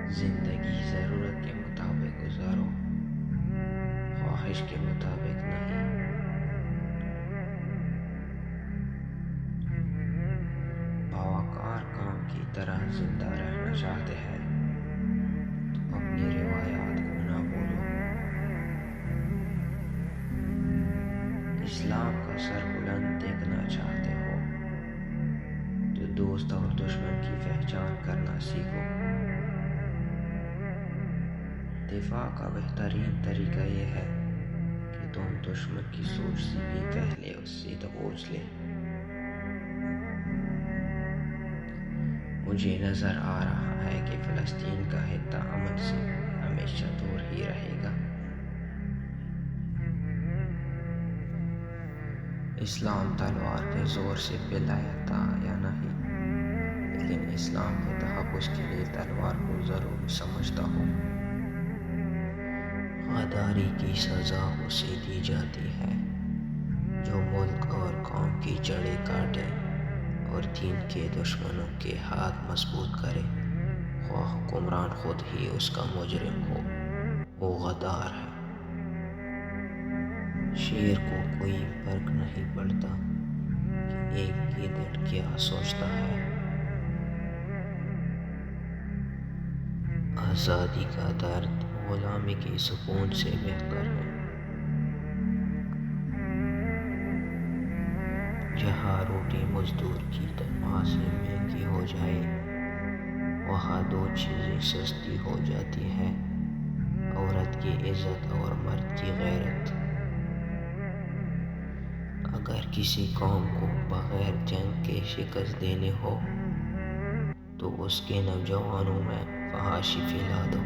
زندگی ضرورت کے مطابق گزارو، خواہش کے مطابق نہیں۔ باوقار کام کی طرح زندہ رہنا چاہتے ہیں تو اپنی روایات کو نہ بھولو۔ اسلام کا سر بلند دیکھنا چاہتے ہو تو دوست اور دشمن کی پہچان کرنا سیکھو۔ دفاع کا بہترین طریقہ یہ ہے کہ تم دشمن کی سوچ سے بھی پہلے اس سے دبوچ لے۔ مجھے نظر آ رہا ہے کہ فلسطین کا خطہ امن سے ہمیشہ دور ہی رہے گا۔ اسلام تلوار کے زور سے پلایا تھا یا نہیں، لیکن اسلام کے تحفظ کے لیے تلوار کو ضروری سمجھتا ہوں۔ غداری کی سزا اسے دی جاتی ہے جو ملک اور قوم کی جڑیں کاٹے اور دین کے دشمنوں کے ہاتھ مضبوط کرے، خواہ حکمران خود ہی اس کا مجرم ہو، وہ غدار ہے۔ شیر کو کوئی فرق نہیں پڑتا کہ ایک گیدڑ کیا سوچتا ہے۔ آزادی کا درد غلامی کے سکون سے بہتر ہے۔ جہاں روٹی مزدور کی تنخواہ سے مہنگی ہو جائے، وہاں دو چیزیں سستی ہو جاتی ہیں: عورت کی عزت اور مرد کی غیرت۔ اگر کسی قوم کو بغیر جنگ کے شکست دینے ہو تو اس کے نوجوانوں میں فحاشی پھیلا دو۔